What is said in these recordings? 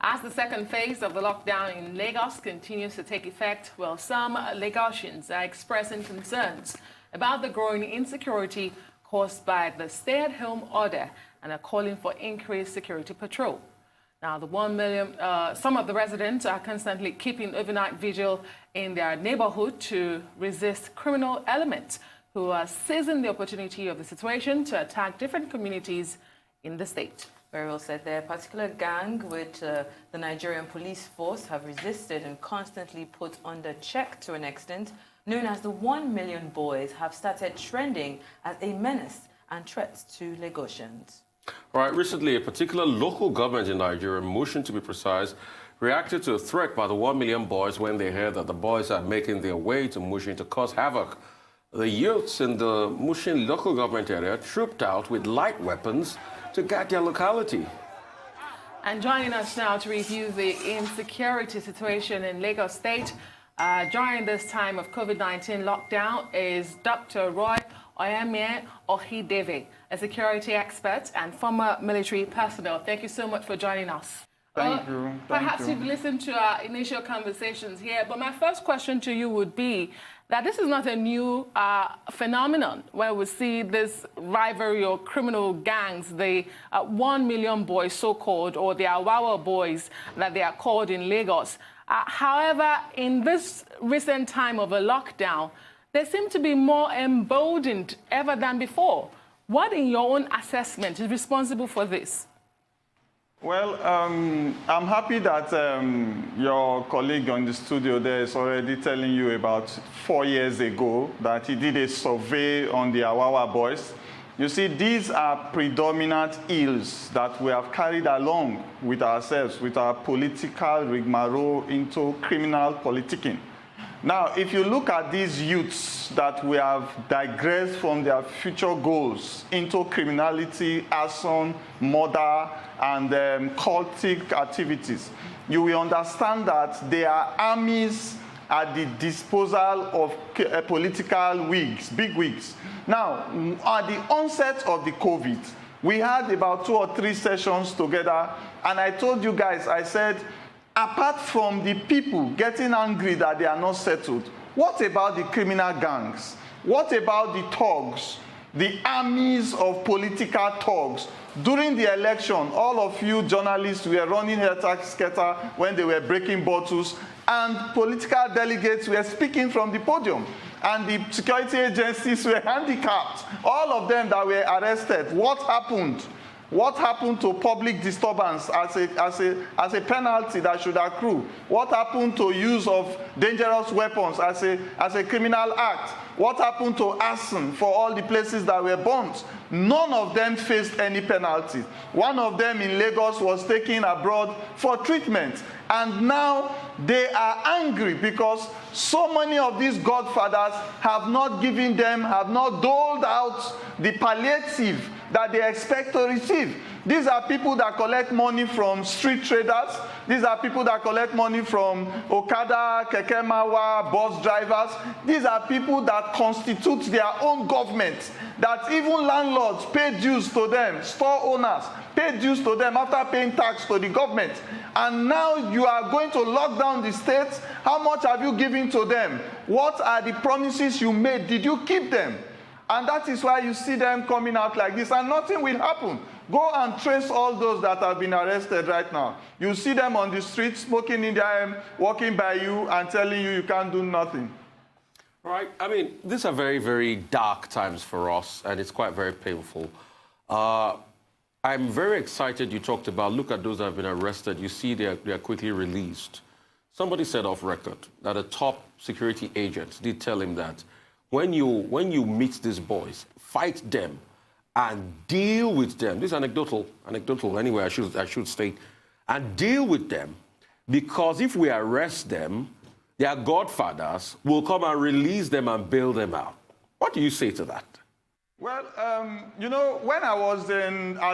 As the second phase of the lockdown in Lagos continues to take effect, well, some Lagosians are expressing concerns about the growing insecurity caused by the stay-at-home order and are calling for increased security patrol. Now, some of the residents are constantly keeping overnight vigil in their neighborhood to resist criminal elements who are seizing the opportunity of the situation to attack different communities in the state. Very well said there. A particular gang which the Nigerian Police Force have resisted and constantly put under check to an extent, known as the 1 million boys, have started trending as a menace and threat to Lagosians. All right, recently, a particular local government in Nigeria, Mushin to be precise, reacted to a threat by the 1 million boys when they heard that the boys are making their way to Mushin to cause havoc. The youths in the Mushin local government area trooped out with light weapons to guard their locality. And joining us now to review the insecurity situation in Lagos State during this time of COVID-19 lockdown is Dr. Okhidievbie, a security expert and former military personnel. Thank you so much for joining us. Thank you. Perhaps you've listened to our initial conversations here, but my first question to you would be that this is not a new phenomenon where we see this rivalry or criminal gangs, the 1 million boys so-called, or the Awawa boys that they are called in Lagos. However, in this recent time of a lockdown, they seem to be more emboldened ever than before. What, in your own assessment, is responsible for this? Well, I'm happy that your colleague on the studio there is already telling you about 4 years ago that he did a survey on the Awawa boys. You see, these are predominant ills that we have carried along with ourselves, with our political rigmarole into criminal politicking. Now, if you look at these youths that we have digressed from their future goals into criminality, arson, murder, and cultic activities, you will understand that they are armies at the disposal of political wigs, big wigs. Now, at the onset of the COVID, we had about 2 or 3 sessions together, and I told you guys, I said, apart from the people getting angry that they are not settled, what about the criminal gangs? What about the thugs, the armies of political thugs? During the election, all of you journalists were running scatter when they were breaking bottles, and political delegates were speaking from the podium, and the security agencies were handicapped. All of them that were arrested, what happened? What happened to public disturbance as a penalty that should accrue? What happened to use of dangerous weapons as a criminal act? What happened to arson for all the places that were burnt? None of them faced any penalty. One of them in Lagos was taken abroad for treatment. And now they are angry because so many of these godfathers have not given them, have not doled out the palliative that they expect to receive. These are people that collect money from street traders. These are people that collect money from Okada, Keke Mawa, bus drivers. These are people that constitute their own government, that even landlords pay dues to them, store owners pay dues to them after paying tax to the government. And now you are going to lock down the states. How much have you given to them? What are the promises you made? Did you keep them? And that is why you see them coming out like this, and nothing will happen. Go and trace all those that have been arrested right now. You see them on the streets, smoking in their walking by you and telling you you can't do nothing. Right. I mean, these are very, very dark times for us, and it's quite very painful. I'm very excited you talked about, look at those that have been arrested. You see they are quickly released. Somebody said off record that a top security agent did tell him that when you meet these boys, fight them and deal with them. This is anecdotal anyway, I should state. And deal with them, because if we arrest them, their godfathers will come and release them and bail them out. What do you say to that? Well, you know, when I was at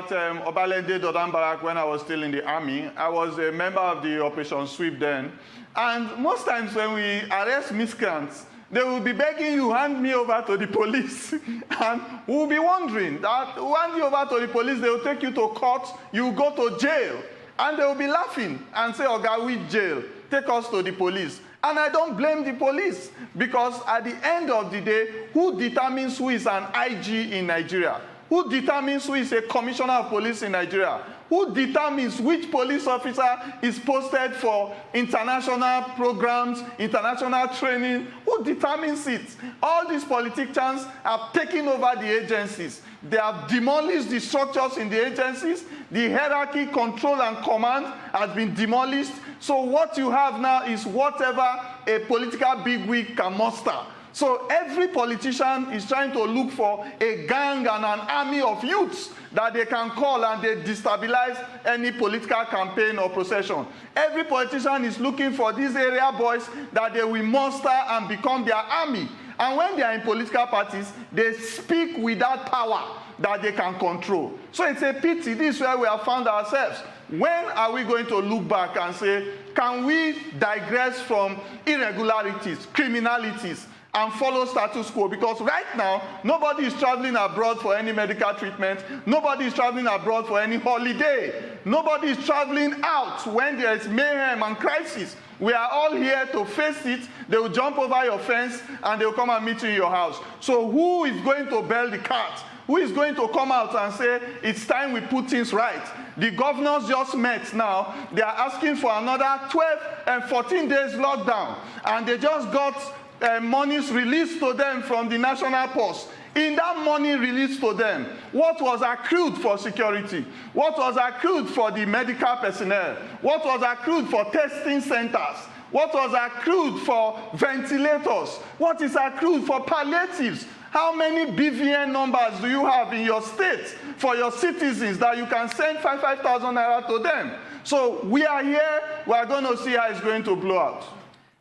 Obalende Dodan Barak, when I was still in the army, I was a member of the Operation Sweep then. And most times when we arrest miscreants, they will be begging you, hand me over to the police. And we'll be wondering that, hand you over to the police, they will take you to court, you will go to jail. And they will be laughing and say, Oga, we jail, take us to the police. And I don't blame the police, because at the end of the day, who determines who is an IG in Nigeria? Who determines who is a commissioner of police in Nigeria? Who determines which police officer is posted for international programs, international training? Who determines it? All these politicians have taken over the agencies. They have demolished the structures in the agencies. The hierarchy, control, and command has been demolished. So what you have now is whatever a political bigwig can muster. So every politician is trying to look for a gang and an army of youths that they can call, and they destabilize any political campaign or procession. Every politician is looking for these area boys that they will muster and become their army. And when they are in political parties, they speak without power that they can control. So it's a pity. This is where we have found ourselves. When are we going to look back and say, can we digress from irregularities, criminalities, and follow status quo? Because right now, nobody is traveling abroad for any medical treatment. Nobody is traveling abroad for any holiday. Nobody is traveling out when there is mayhem and crisis. We are all here to face it. They will jump over your fence and they will come and meet you in your house. So who is going to bail the cat? Who is going to come out and say, it's time we put things right? The governors just met now. They are asking for another 12 and 14 days lockdown. And they just got monies released to them from the national post. In that money released to them, what was accrued for security? What was accrued for the medical personnel? What was accrued for testing centers? What was accrued for ventilators? What is accrued for palliatives? How many BVN numbers do you have in your state for your citizens that you can send 5,000 naira to them? So we are here. We are going to see how it's going to blow out.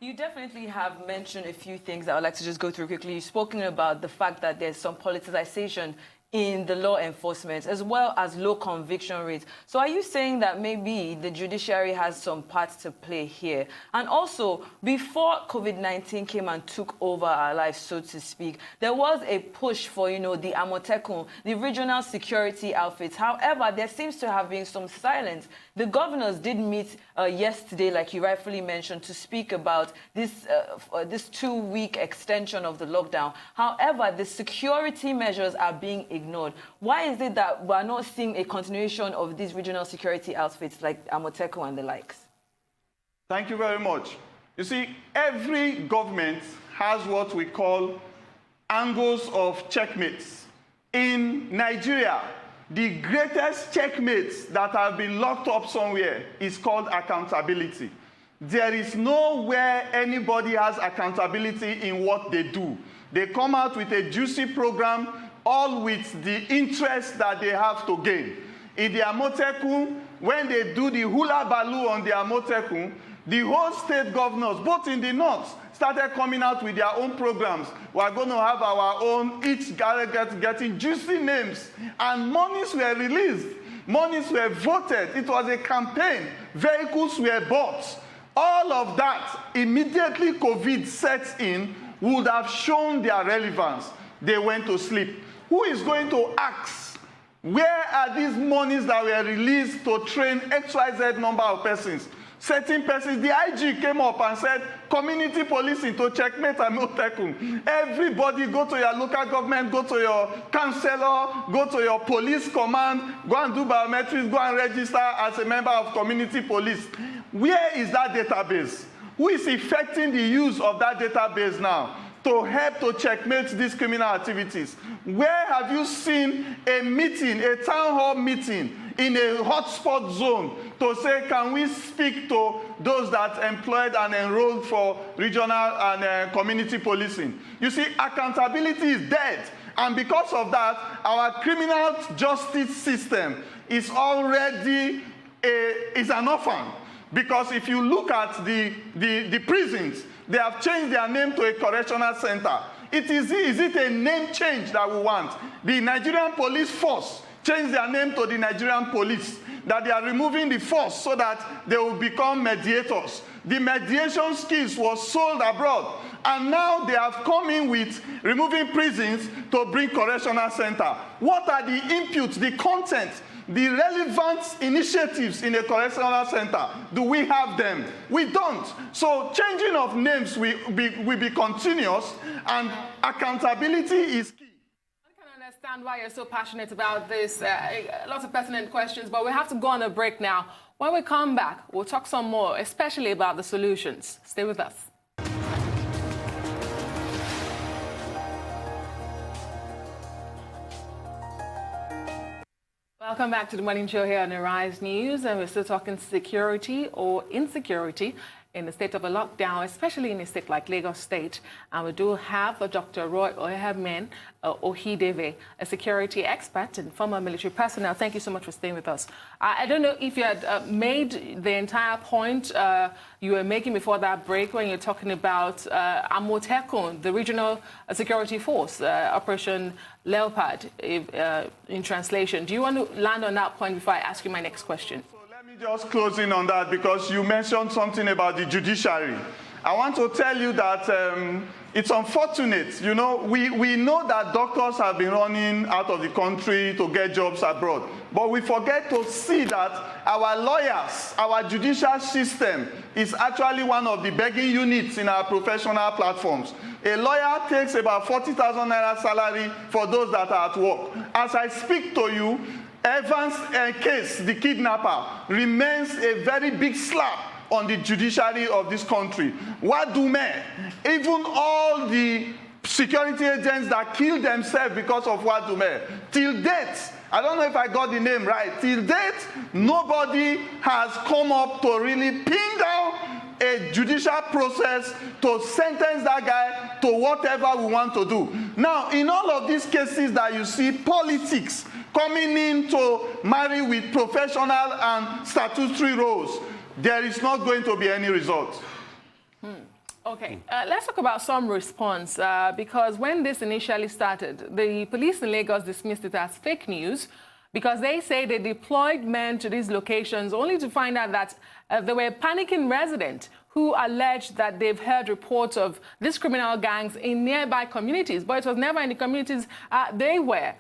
You definitely have mentioned a few things that I would like to just go through quickly. You've spoken about the fact that there's some politicization in the law enforcement, as well as low conviction rates. So are you saying that maybe the judiciary has some part to play here? And also, before COVID-19 came and took over our lives, so to speak, there was a push for, you know, the Amotekun, the regional security outfits. However, there seems to have been some silence. The governors did meet yesterday, like you rightfully mentioned, to speak about this 2-week extension of the lockdown. However, the security measures are being ignored. Why is it that we're not seeing a continuation of these regional security outfits like Amotekun and the likes? Thank you very much. You see, every government has what we call angles of checkmates. In Nigeria, the greatest checkmates that have been locked up somewhere is called accountability. There is nowhere anybody has accountability in what they do. They come out with a juicy program, all with the interest that they have to gain. In the Amotekun, when they do the hula baloo on the Amotekun, the whole state governors, both in the north, started coming out with their own programs. We're going to have our own, each getting juicy names. And monies were released. Monies were voted. It was a campaign. Vehicles were bought. All of that, immediately COVID sets in, would have shown their relevance. They went to sleep. Who is going to ask, where are these monies that were released to train XYZ number of persons? Certain persons, the IG came up and said, community policing to checkmate Amotekun. Everybody go to your local government, go to your councillor, go to your police command, go and do biometrics, go and register as a member of community police. Where is that database? Who is effecting the use of that database now to help to checkmate these criminal activities? Where have you seen a meeting, a town hall meeting in a hotspot zone to say, can we speak to those that employed and enrolled for regional and community policing? You see, accountability is dead. And because of that, our criminal justice system is already is an orphan. Because if you look at the prisons, they have changed their name to a correctional center. Is it a name change that we want? The Nigerian Police Force changed their name to the Nigerian Police, that they are removing the force so that they will become mediators. The mediation skills was sold abroad, and now they have come in with removing prisons to bring correctional center. What are the inputs, the content the relevant initiatives in a correctional center, do we have them? We don't. So changing of names will be continuous, and accountability is key. I can understand why you're so passionate about this. Lots of pertinent questions, but we have to go on a break now. When we come back, we'll talk some more, especially about the solutions. Stay with us. Welcome back to the Morning Show here on Arise News, and we're still talking security or insecurity in the state of a lockdown, especially in a state like Lagos State. And we do have Dr. Roy Okhidievbie, a security expert and former military personnel. Thank you so much for staying with us. I don't know if you had made the entire point you were making before that break when you're talking about Amotekun, the regional security force, Operation Leopard, in translation. Do you want to land on that point before I ask you my next question? Just closing on that, because you mentioned something about the judiciary. I want to tell you that it's unfortunate. You know, we know that doctors have been running out of the country to get jobs abroad, but we forget to see that our lawyers, our judicial system is actually one of the begging units in our professional platforms. A lawyer takes about 40,000 naira salary for those that are at work. As I speak to you, Evans' case, the kidnapper, remains a very big slap on the judiciary of this country. Wadume, even all the security agents that killed themselves because of Wadume, till date, I don't know if I got the name right, till date, nobody has come up to really pin down a judicial process to sentence that guy to whatever we want to do. Now, in all of these cases that you see politics coming in to marry with professional and statutory roles, there is not going to be any result. Okay, let's talk about some response, because when this initially started, the police in Lagos dismissed it as fake news because they say they deployed men to these locations only to find out that there were panicking residents who alleged that they've heard reports of these criminal gangs in nearby communities, but it was never in the communities they were.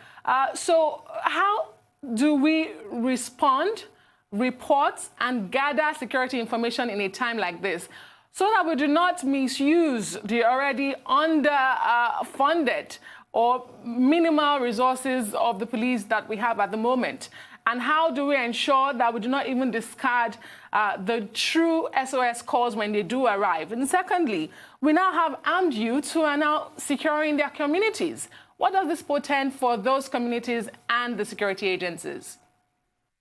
So how do we respond, report, and gather security information in a time like this so that we do not misuse the already underfunded or minimal resources of the police that we have at the moment? And how do we ensure that we do not even discard the true SOS calls when they do arrive? And secondly, we now have armed youths who are now securing their communities. What does this portend for those communities and the security agencies?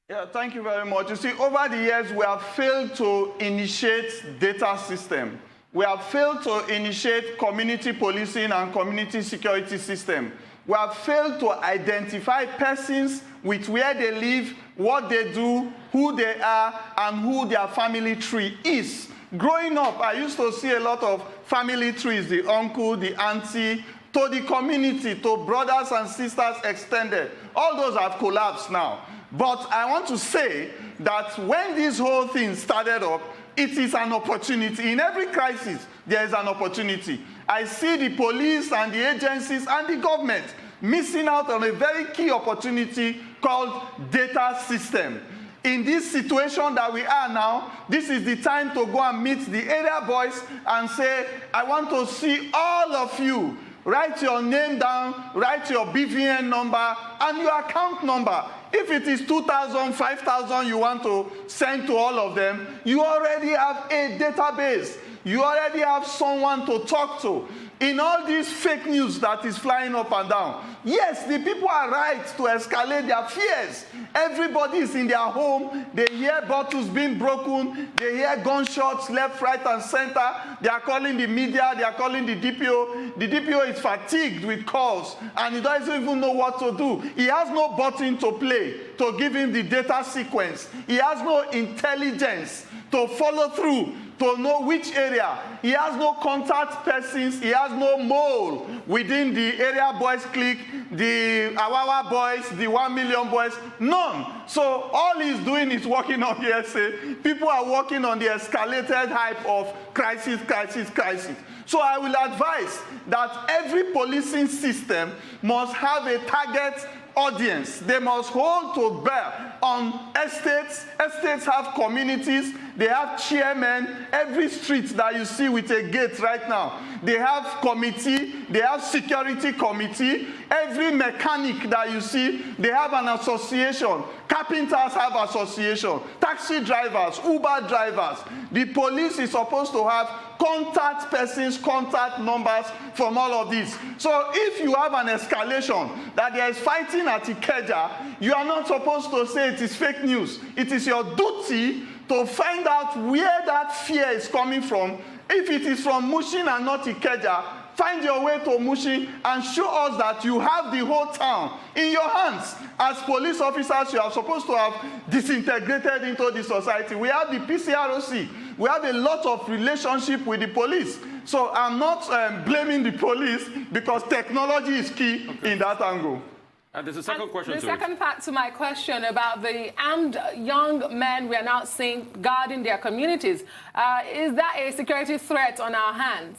Yeah, thank you very much. You see, over the years, we have failed to initiate data system. We have failed to initiate community policing and community security system. We have failed to identify persons with where they live, what they do, who they are, and who their family tree is. Growing up, I used to see a lot of family trees, the uncle, the auntie, to the community, to brothers and sisters extended. All those have collapsed now. But I want to say that when this whole thing started up, it is an opportunity. In every crisis, there is an opportunity. I see the police and the agencies and the government missing out on a very key opportunity called data system. In this situation that we are now, this is the time to go and meet the area boys and say, I want to see all of you. Write your name down, write your BVN number and your account number. If it is 2,000, 5,000 you want to send to all of them, you already have a database. You already have someone to talk to. In all this fake news that is flying up and down, yes, the people are right to escalate their fears. Everybody is in their home. They hear bottles being broken. They hear gunshots left, right, and center. They are calling the media. They are calling the DPO. The DPO is fatigued with calls, and he doesn't even know what to do. He has no button to play to give him the data sequence. He has no intelligence to follow through, to know which area. He has no contact persons. He has no mole within the area boys clique, the Awawa boys, the 1 million boys. None. So all he's doing is working on hearsay. People are working on the escalated hype of crisis, crisis, crisis. So I will advise that every policing system must have a target audience. They must hold to bear on estates. Estates have communities. They have chairmen. Every street that you see with a gate right now, they have committee. They have security committee. Every mechanic that you see, they have an association. Carpenters have association. Taxi drivers, Uber drivers. The police is supposed to have contact persons, contact numbers from all of this. So if you have an escalation that there is fighting at Ikeja, you are not supposed to say it is fake news. It is your duty to find out where that fear is coming from. If it is from Mushin and not Ikeja, find your way to Mushin and show us that you have the whole town in your hands. As police officers, you are supposed to have disintegrated into the society. We have the PCROC. We have a lot of relationship with the police. So I'm not blaming the police because technology is key in that angle. And there's a second question the to second part to my question about the armed young men we are now seeing guarding their communities. Is that a security threat on our hands?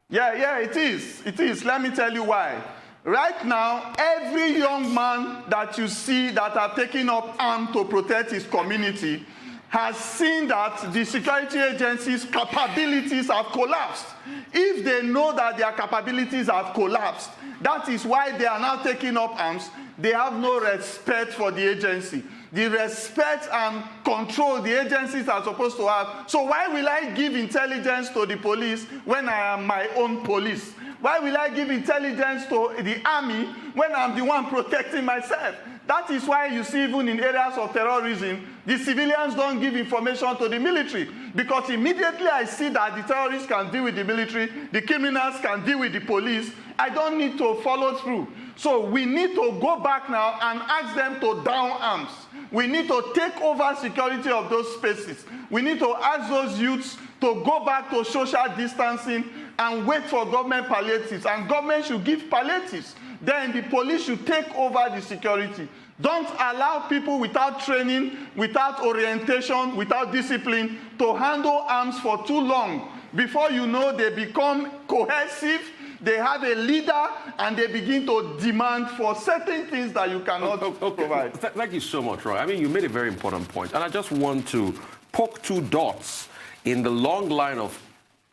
Yeah, it is. It is. Let me tell you why. Right now, every young man that you see that are taking up arms to protect his community has seen that the security agencies' capabilities have collapsed. If they know that their capabilities have collapsed, that is why they are now taking up arms. They have no respect for the agency. The respect and control the agencies are supposed to have. So why will I give intelligence to the police when I am my own police? Why will I give intelligence to the army when I'm the one protecting myself? That is why you see even in areas of terrorism, the civilians don't give information to the military. Because immediately I see that the terrorists can deal with the military, the criminals can deal with the police, I don't need to follow through. So we need to go back now and ask them to down arms. We need to take over security of those spaces. We need to ask those youths to go back to social distancing and wait for government palliatives. And government should give palliatives. Then the police should take over the security. Don't allow people without training, without orientation, without discipline to handle arms for too long. Before you know, they become cohesive, they have a leader, and they begin to demand for certain things that you cannot provide. Thank you so much, Roy. I mean, you made a very important point, and I just want to poke two dots in the long line of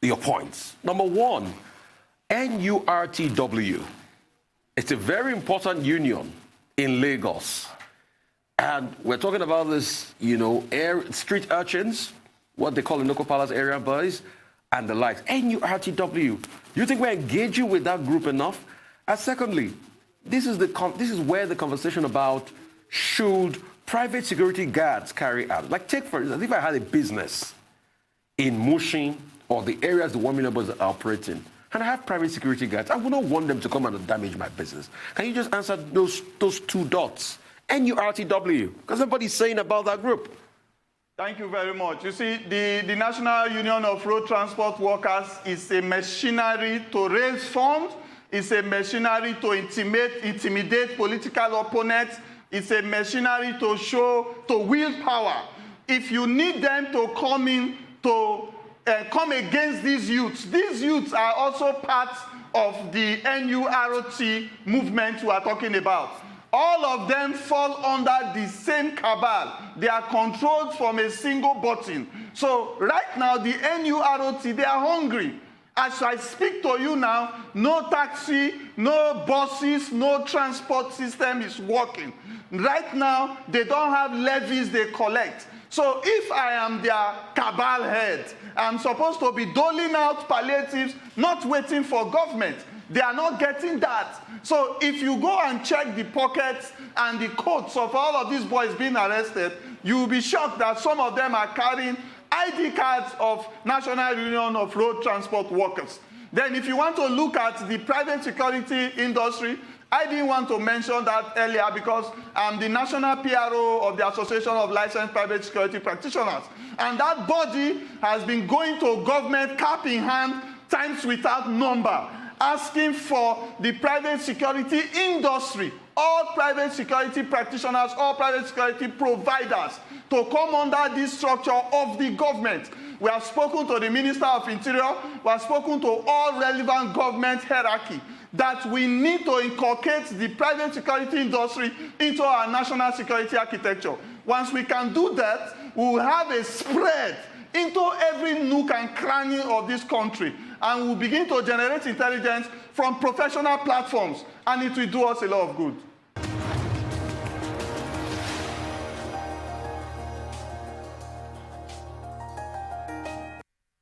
your points. Number one, NURTW. It's a very important union in Lagos. And we're talking about this, street urchins, what they call in local palace area boys, and the likes. NURTW. Do you think we're engaging with that group enough? And secondly, this is where the conversation about should private security guards carry out. Like, take for instance, if I had a business in Mushin or the areas the 1 million boys are operating, and I have private security guards, I would not want them to come and damage my business. Can you just answer those two dots? NURTW, because everybody's saying about that group. Thank you very much. You see, the National Union of Road Transport Workers is a machinery to raise funds. It's a machinery to intimidate political opponents. It's a machinery to wield power. If you need them to come in to come against these youths are also part of the NURT movement we are talking about. All of them fall under the same cabal. They are controlled from a single button. So right now, the NURT, they are hungry. As I speak to you now, no taxi, no buses, no transport system is working. Right now, they don't have levies they collect. So if I am their cabal head, I'm supposed to be doling out palliatives, not waiting for government. They are not getting that. So if you go and check the pockets and the coats of all of these boys being arrested, you will be shocked that some of them are carrying ID cards of National Union of Road Transport Workers. Then if you want to look at the private security industry, I didn't want to mention that earlier because I'm the national PRO of the Association of Licensed Private Security Practitioners. And that body has been going to government cap in hand times without number. asking for the private security industry, all private security practitioners, all private security providers to come under this structure of the government. We have spoken to the Minister of Interior, we have spoken to all relevant government hierarchy that we need to inculcate the private security industry into our national security architecture. Once we can do that, we will have a spread into every nook and cranny of this country, and we'll begin to generate intelligence from professional platforms, and it will do us a lot of good.